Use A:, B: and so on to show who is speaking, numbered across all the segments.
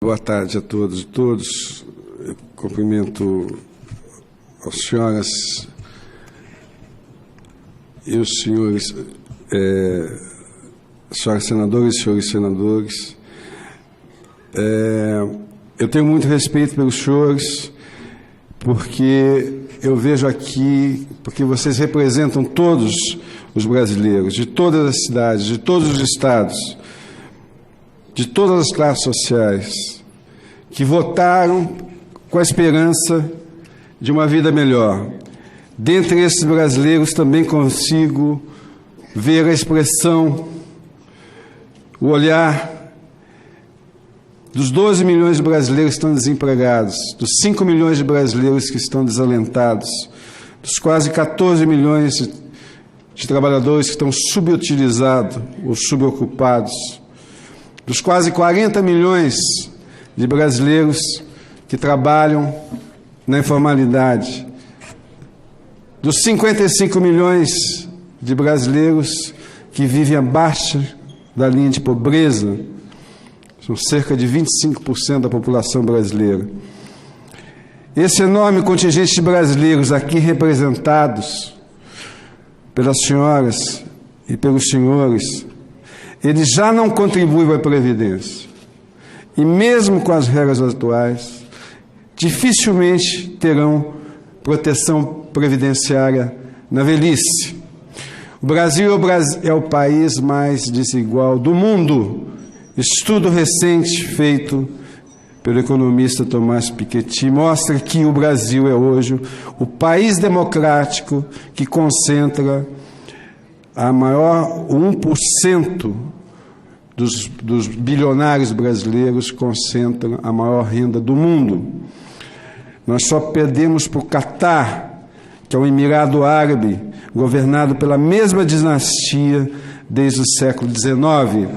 A: Boa tarde a todos e todas. Eu cumprimento as senhoras e os senhores, senhoras senadoras e senhores senadores. Eu tenho muito respeito pelos senhores, porque eu vejo aqui, porque vocês representam todos os brasileiros, de todas as cidades, de todos os estados, de todas as classes sociais, que votaram com a esperança de uma vida melhor. Dentre esses brasileiros também consigo ver a expressão, o olhar dos 12 milhões de brasileiros que estão desempregados, dos 5 milhões de brasileiros que estão desalentados, dos quase 14 milhões de trabalhadores que estão subutilizados ou subocupados, dos quase 40 milhões de brasileiros que trabalham na informalidade, dos 55 milhões de brasileiros que vivem abaixo da linha de pobreza, são cerca de 25% da população brasileira. Esse enorme contingente de brasileiros aqui representados pelas senhoras e pelos senhores, eles já não contribuem para a Previdência. E mesmo com as regras atuais, dificilmente terão proteção previdenciária na velhice. O Brasil é o país mais desigual do mundo. Estudo recente feito pelo economista Tomás Piketty mostra que o Brasil é hoje o país democrático que concentra a maior 1% dos bilionários brasileiros, concentram a maior renda do mundo. Nós só perdemos para o Catar, que é um Emirado Árabe, governado pela mesma dinastia desde o século XIX.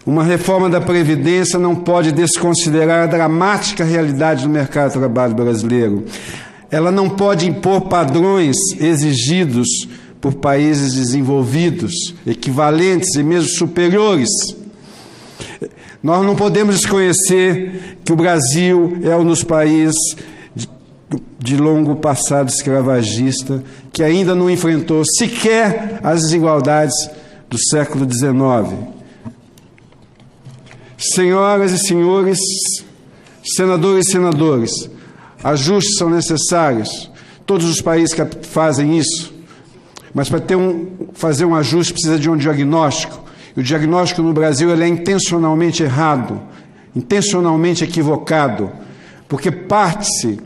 A: Uma reforma da Previdência não pode desconsiderar a dramática realidade do mercado de trabalho brasileiro. Ela não pode impor padrões exigidos por países desenvolvidos, equivalentes e mesmo superiores. Nós não podemos desconhecer que o Brasil é um dos países de longo passado escravagista que ainda não enfrentou sequer as desigualdades do século XIX. Senhoras e senhores, senadores e senadoras, ajustes são necessários. Todos os países que fazem isso. Mas para fazer um ajuste precisa de um diagnóstico. E o diagnóstico no Brasil ele é intencionalmente errado, intencionalmente equivocado, porque parte-se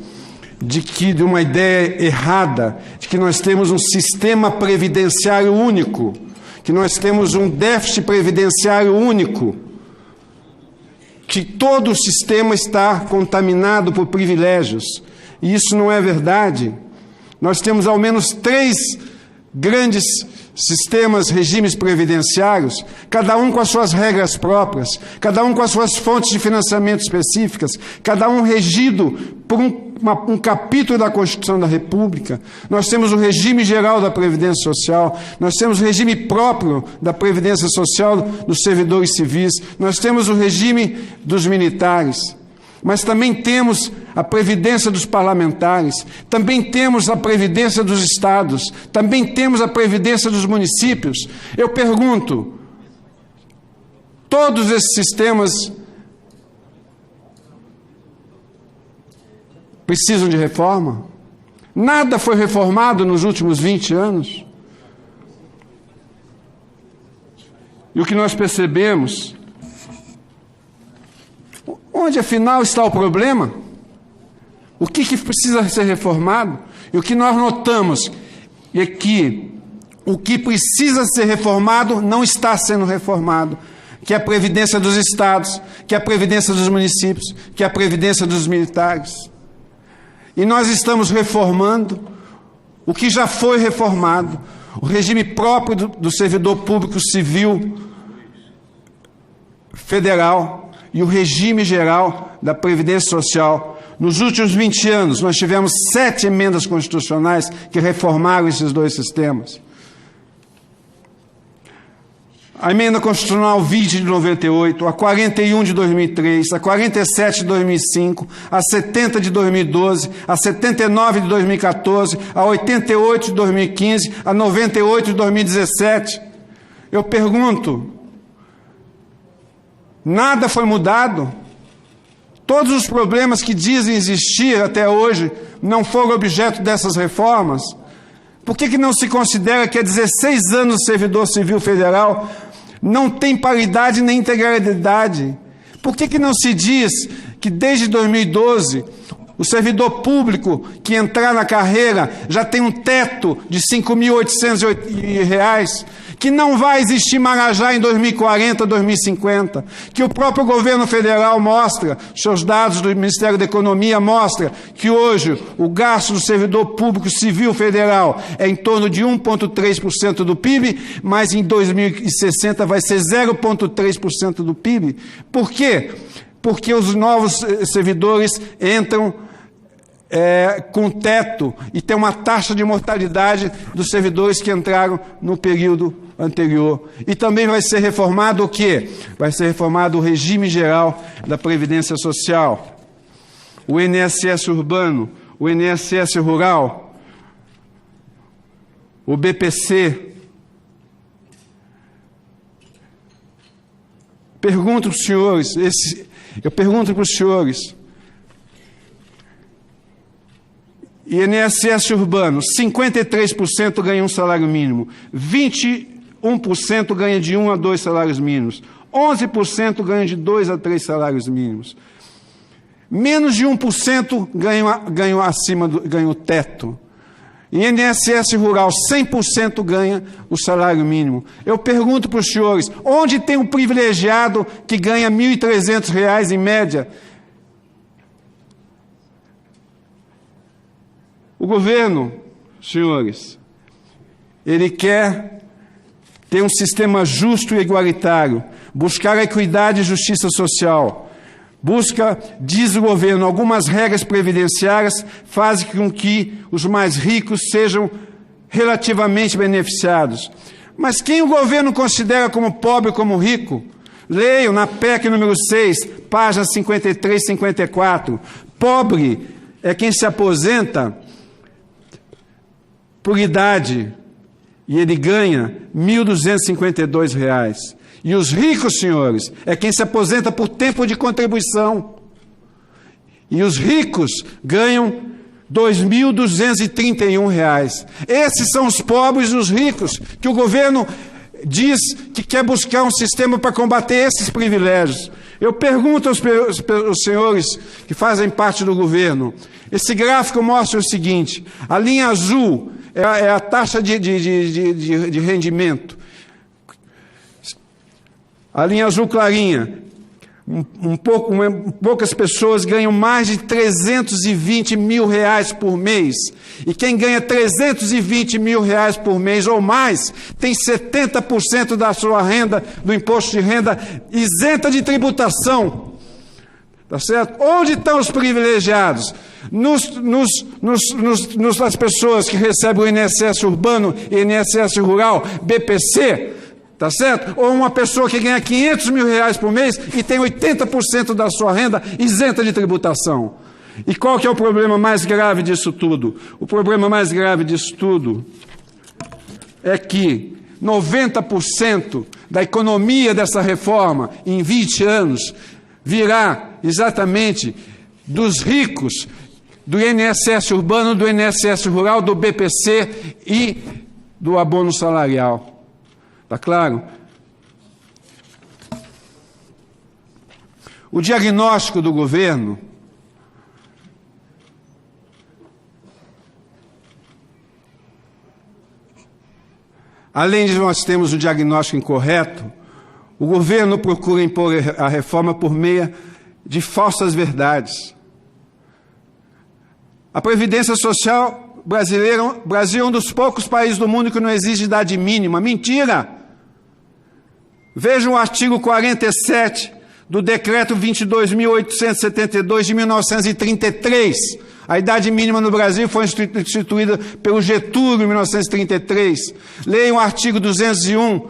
A: de uma ideia errada de que nós temos um sistema previdenciário único, que nós temos um déficit previdenciário único, que todo o sistema está contaminado por privilégios. E isso não é verdade. Nós temos ao menos 3 grandes sistemas, regimes previdenciários, cada um com as suas regras próprias, cada um com as suas fontes de financiamento específicas, cada um regido por um capítulo da Constituição da República. Nós temos o regime geral da Previdência Social, nós temos o regime próprio da Previdência Social dos servidores civis, nós temos o regime dos militares, mas também temos a previdência dos parlamentares, também temos a previdência dos estados, também temos a previdência dos municípios. Eu pergunto, todos esses sistemas precisam de reforma? Nada foi reformado nos últimos 20 anos. E o que nós percebemos, onde afinal está o problema? O que precisa ser reformado? E o que nós notamos é que o que precisa ser reformado não está sendo reformado, que é a previdência dos estados, que é a previdência dos municípios, que é a previdência dos militares. E nós estamos reformando o que já foi reformado, o regime próprio do servidor público civil federal e o regime geral da Previdência Social. Nos últimos 20 anos, nós tivemos 7 emendas constitucionais que reformaram esses 2 sistemas. a emenda constitucional 20 de 98, a 41 de 2003, a 47 de 2005, a 70 de 2012, a 79 de 2014, a 88 de 2015, a 98 de 2017. Eu pergunto, nada foi mudado? Todos os problemas que dizem existir até hoje não foram objeto dessas reformas? Por que não se considera que há 16 anos o servidor civil federal não tem paridade nem integralidade? Por que não se diz que desde 2012 o servidor público que entrar na carreira já tem um teto de R$ 5.800, que não vai existir Marajá em 2040, 2050, que o próprio governo federal mostra, seus dados do Ministério da Economia mostram que hoje o gasto do servidor público civil federal é em torno de 1,3% do PIB, mas em 2060 vai ser 0,3% do PIB. Por quê? Porque os novos servidores entram com teto e tem uma taxa de mortalidade dos servidores que entraram no período anterior. E também vai ser reformado o quê? Vai ser reformado o regime geral da Previdência Social, o INSS urbano, o INSS rural, o BPC. Pergunto para os senhores, INSS urbano, 53% ganha um salário mínimo, 21% ganha de 1 a 2 salários mínimos, 11% ganha de 2 a 3 salários mínimos, menos de 1% ganham o teto. INSS rural, 100% ganha o salário mínimo. Eu pergunto para os senhores, onde tem um privilegiado que ganha R$ 1.300 em média? O governo, senhores, ele quer ter um sistema justo e igualitário, buscar a equidade e justiça social. Busca, diz o governo, algumas regras previdenciárias fazem com que os mais ricos sejam relativamente beneficiados. Mas quem o governo considera como pobre ou como rico? Leiam na PEC número 6, páginas 53 e 54. Pobre é quem se aposenta por idade e ele ganha R$ 1.252. E os ricos, senhores, é quem se aposenta por tempo de contribuição. E os ricos ganham R$ 2.231. Esses são os pobres e os ricos, que o governo diz que quer buscar um sistema para combater esses privilégios. Eu pergunto aos senhores que fazem parte do governo, esse gráfico mostra o seguinte, a linha azul é a taxa de rendimento. A linha azul clarinha, poucas pessoas ganham mais de R$ 320 mil por mês. E quem ganha R$ 320 mil por mês ou mais, tem 70% da sua renda, do imposto de renda, isenta de tributação. Tá certo? Onde estão os privilegiados? Nas pessoas que recebem o INSS urbano, INSS rural, BPC, tá certo? Ou uma pessoa que ganha R$ 500 mil por mês e tem 80% da sua renda isenta de tributação. E qual que é o problema mais grave disso tudo? O problema mais grave disso tudo é que 90% da economia dessa reforma, em 20 anos, virá exatamente dos ricos, do INSS urbano, do INSS rural, do BPC e do abono salarial. Está claro? O diagnóstico do governo além de nós termos o diagnóstico incorreto, o governo procura impor a reforma por meio de falsas verdades. A Previdência Social brasileira, o Brasil é um dos poucos países do mundo que não exige idade mínima. Mentira! Vejam o artigo 47 do Decreto 22.872 de 1933. A idade mínima no Brasil foi instituída pelo Getúlio em 1933. Leiam o artigo 201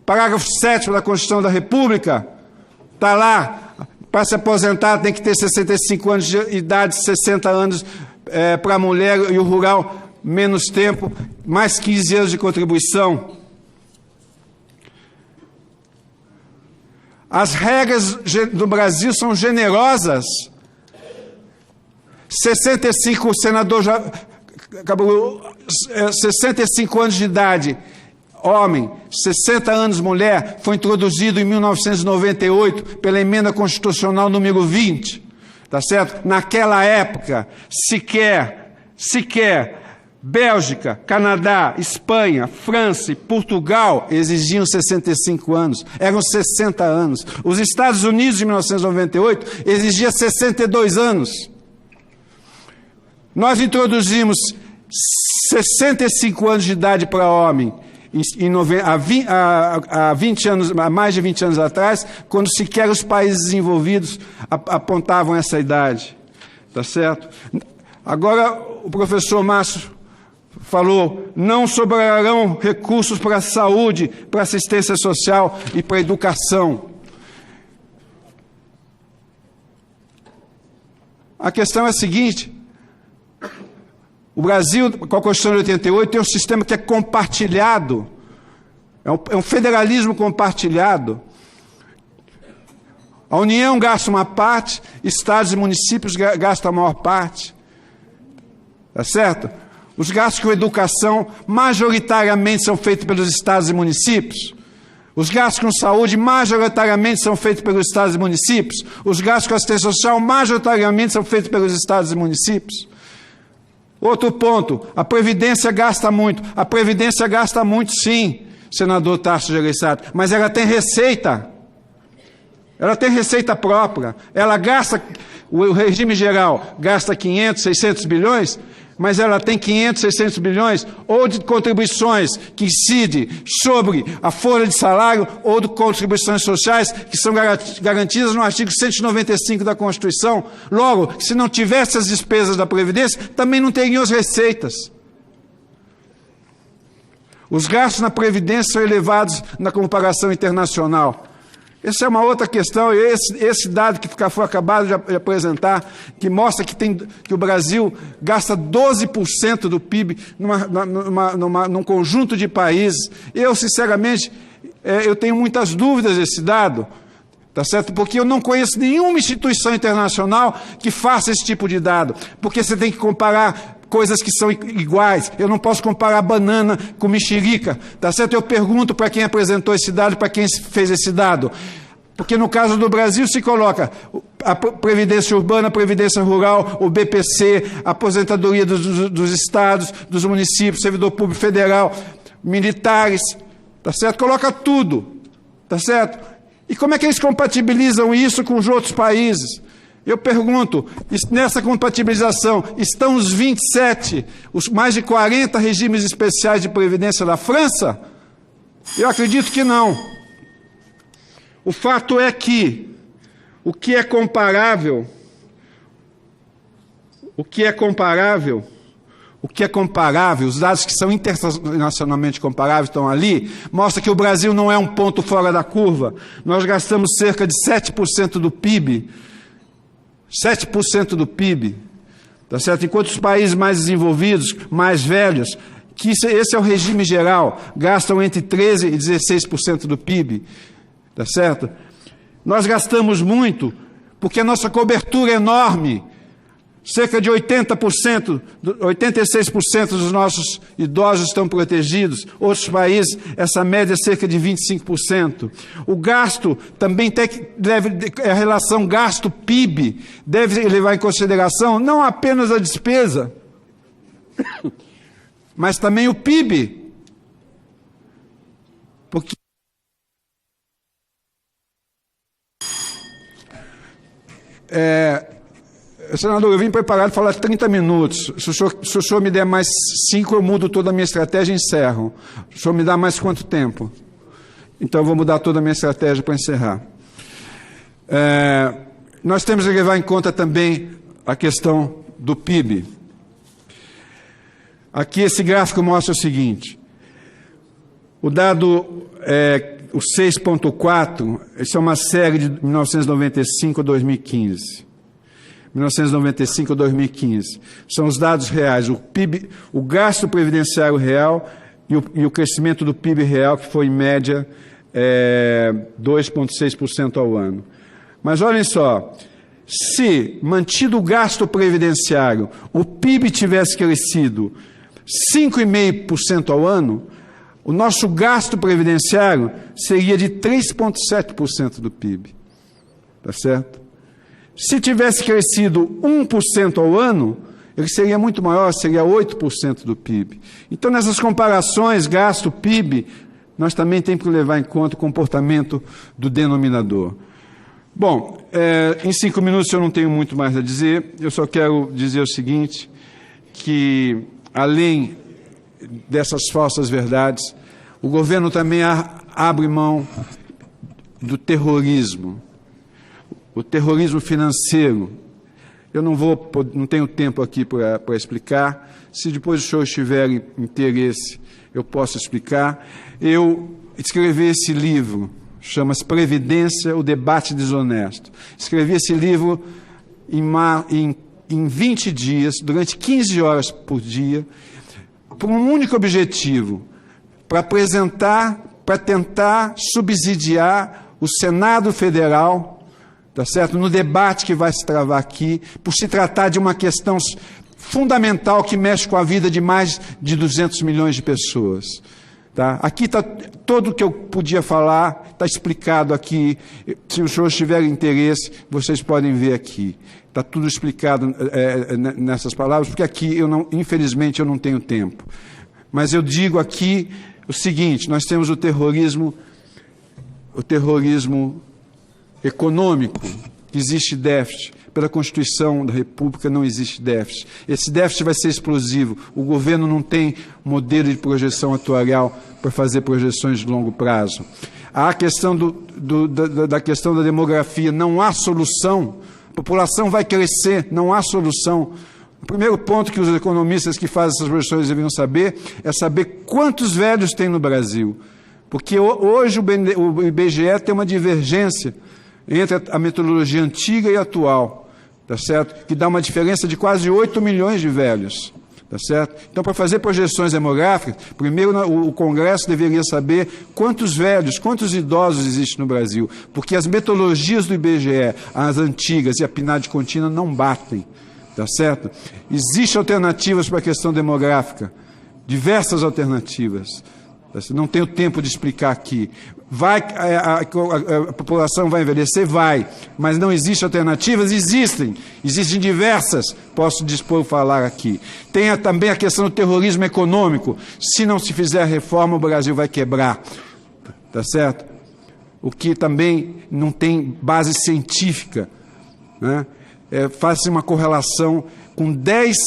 A: Parágrafo 7º da Constituição da República, está lá, para se aposentar tem que ter 65 anos de idade, 60 anos para a mulher e o rural menos tempo, mais 15 anos de contribuição. As regras do Brasil são generosas. 65, o senador já acabou, 65 anos de idade, homem, 60 anos mulher, foi introduzido em 1998 pela emenda constitucional número 20, tá certo? Naquela época, sequer Bélgica, Canadá, Espanha, França e Portugal exigiam 65 anos, eram 60 anos. Os Estados Unidos, em 1998, exigia 62 anos. Nós introduzimos 65 anos de idade para homem há mais de 20 anos atrás, quando sequer os países desenvolvidos apontavam essa idade. Tá certo? Agora, o professor Márcio falou, não sobrarão recursos para a saúde, para a assistência social e para a educação. A questão é a seguinte: o Brasil, com a Constituição de 88, tem um sistema que é compartilhado, é um federalismo compartilhado. A União gasta uma parte, estados e municípios gastam a maior parte. Tá certo? Os gastos com educação majoritariamente são feitos pelos estados e municípios. Os gastos com saúde majoritariamente são feitos pelos estados e municípios. Os gastos com assistência social majoritariamente são feitos pelos estados e municípios. Outro ponto, a Previdência gasta muito. A Previdência gasta muito, sim, senador Tasso Gereissati, mas ela tem receita. Ela tem receita própria. Ela gasta, o regime geral gasta 500, 600 bilhões, mas ela tem 500, 600 bilhões ou de contribuições que incidem sobre a folha de salário ou de contribuições sociais que são garantidas no artigo 195 da Constituição. Logo, se não tivesse as despesas da Previdência, também não teriam as receitas. Os gastos na Previdência são elevados na comparação internacional. Essa é uma outra questão, e esse dado que foi acabado de apresentar, que mostra que o Brasil gasta 12% do PIB num conjunto de países. Eu, sinceramente, eu tenho muitas dúvidas desse dado, tá certo? Porque eu não conheço nenhuma instituição internacional que faça esse tipo de dado, porque você tem que comparar coisas que são iguais. Eu não posso comparar banana com mexerica, tá certo? Eu pergunto para quem apresentou esse dado, para quem fez esse dado. Porque no caso do Brasil se coloca a Previdência Urbana, a Previdência Rural, o BPC, a aposentadoria dos estados, dos municípios, servidor público federal, militares, tá certo? Coloca tudo, tá certo? E como é que eles compatibilizam isso com os outros países? Eu pergunto, nessa compatibilização, estão os 27, os mais de 40 regimes especiais de previdência da França? Eu acredito que não. O fato é que o que é comparável, os dados que são internacionalmente comparáveis estão ali, mostra que o Brasil não é um ponto fora da curva. Nós gastamos cerca de 7% do PIB, 7% do PIB, tá certo? Enquanto os países mais desenvolvidos, mais velhos, que esse é o regime geral, gastam entre 13% e 16% do PIB, tá certo? Nós gastamos muito porque a nossa cobertura é enorme. Cerca de 80%, 86% dos nossos idosos estão protegidos. Outros países, essa média é cerca de 25%. O gasto também a relação gasto-PIB deve levar em consideração não apenas a despesa, mas também o PIB. Porque senador, eu vim preparado para falar 30 minutos. Se o senhor me der mais 5, eu mudo toda a minha estratégia e encerro. O senhor me dá mais quanto tempo? Então, eu vou mudar toda a minha estratégia para encerrar. Nós temos que levar em conta também a questão do PIB. Aqui, esse gráfico mostra o seguinte. O o 6,4, isso é uma série de 1995 a 2015. 1995 a 2015. São os dados reais, o PIB, o gasto previdenciário real e o crescimento do PIB real, que foi, em média, 2,6% ao ano. Mas olhem só, se, mantido o gasto previdenciário, o PIB tivesse crescido 5,5% ao ano, o nosso gasto previdenciário seria de 3,7% do PIB. Tá certo? Se tivesse crescido 1% ao ano, ele seria muito maior, seria 8% do PIB. Então, nessas comparações gasto-PIB, nós também temos que levar em conta o comportamento do denominador. Bom, em 5 minutos eu não tenho muito mais a dizer, eu só quero dizer o seguinte, que além dessas falsas verdades, o governo também abre mão do terrorismo, o terrorismo financeiro. Eu não tenho tempo aqui para explicar, se depois os senhores tiverem interesse, eu posso explicar. Eu escrevi esse livro, chama-se Previdência, o Debate Desonesto. Escrevi esse livro em 20 dias, durante 15 horas por dia, por um único objetivo, para apresentar, para tentar subsidiar o Senado Federal, tá certo? No debate que vai se travar aqui, por se tratar de uma questão fundamental que mexe com a vida de mais de 200 milhões de pessoas. Tá? Aqui está tudo o que eu podia falar, está explicado aqui. Se os senhores tiverem interesse, vocês podem ver aqui. Está tudo explicado nessas palavras, porque aqui, infelizmente, eu não tenho tempo. Mas eu digo aqui o seguinte, nós temos o terrorismo econômico, existe déficit. Pela Constituição da República não existe déficit. Esse déficit vai ser explosivo. O governo não tem modelo de projeção atuarial para fazer projeções de longo prazo. Há a questão da questão da demografia. Não há solução. A população vai crescer, não há solução. O primeiro ponto que os economistas que fazem essas projeções deveriam saber é saber quantos velhos tem no Brasil. Porque hoje o IBGE tem uma divergência entre a metodologia antiga e atual, tá certo? Que dá uma diferença de quase 8 milhões de velhos, tá certo? Então, para fazer projeções demográficas, primeiro o Congresso deveria saber quantos velhos, quantos idosos existem no Brasil, porque as metodologias do IBGE, as antigas e a PNAD contínua não batem, tá certo? Existem alternativas para a questão demográfica, diversas alternativas. Não tenho tempo de explicar aqui. A população vai envelhecer? Vai. Mas não existem alternativas? Existem. Existem diversas. Posso dispor falar aqui. Tem também a questão do terrorismo econômico. Se não se fizer a reforma, o Brasil vai quebrar. Tá certo? O que também não tem base científica. Né? Faz-se uma correlação com 10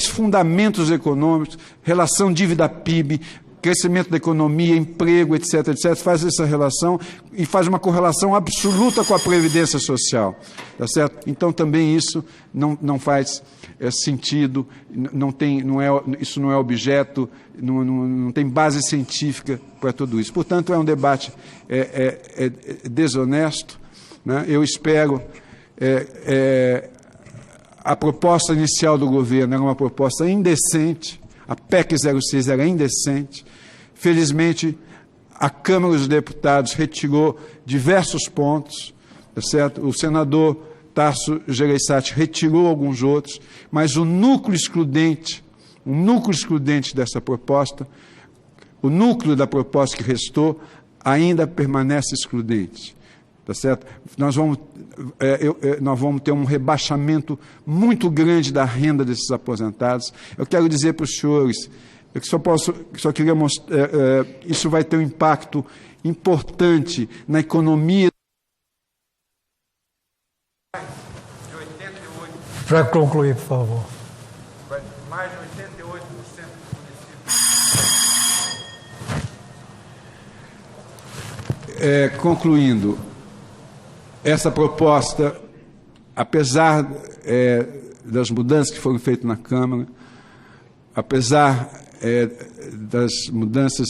A: fundamentos econômicos, relação dívida-PIB, crescimento da economia, emprego, etc., etc., faz essa relação e faz uma correlação absoluta com a Previdência Social. Tá certo? Então, também isso não faz sentido, isso não é objeto, não tem base científica para tudo isso. Portanto, é um debate desonesto. Né? Eu espero... a proposta inicial do governo era uma proposta indecente, a PEC 06 era indecente. Felizmente, a Câmara dos Deputados retirou diversos pontos, tá certo? O senador Tasso Gereissati retirou alguns outros, mas o núcleo excludente dessa proposta, o núcleo da proposta que restou, ainda permanece excludente. Tá certo? Nós vamos ter um rebaixamento muito grande da renda desses aposentados. Eu quero dizer para os senhores, eu só queria mostrar, isso vai ter um impacto importante na economia.
B: Para concluir, por favor.
A: Mais de 88% dos municípios. Concluindo, essa proposta, apesar das mudanças que foram feitas na Câmara, apesar das mudanças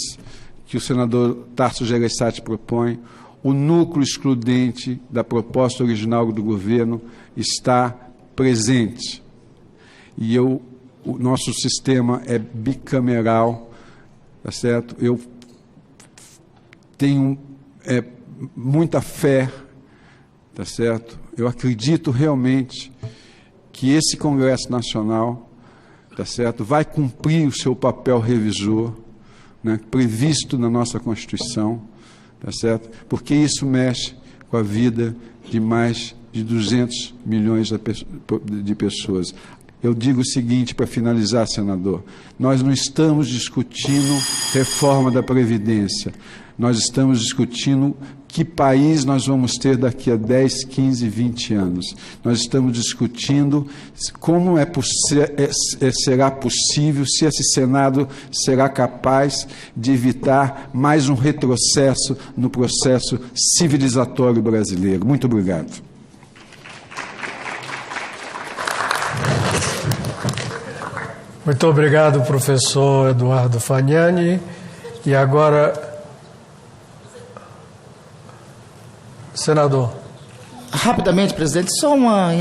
A: que o senador Tarso Gereissati propõe, o núcleo excludente da proposta original do governo está presente. E o nosso sistema é bicameral, tá certo? Eu tenho muita fé, tá certo? Eu acredito realmente que esse Congresso Nacional, tá certo, vai cumprir o seu papel revisor, né, previsto na nossa Constituição, tá certo? Porque isso mexe com a vida de mais de 200 milhões de pessoas. Eu digo o seguinte, para finalizar, senador: nós não estamos discutindo reforma da Previdência, nós estamos discutindo que país nós vamos ter daqui a 10, 15, 20 anos. Nós estamos discutindo como será possível, se esse Senado será capaz de evitar mais um retrocesso no processo civilizatório brasileiro. Muito obrigado.
B: Muito obrigado, professor Eduardo Fagnani. E agora, senador.
C: Rapidamente, presidente, só uma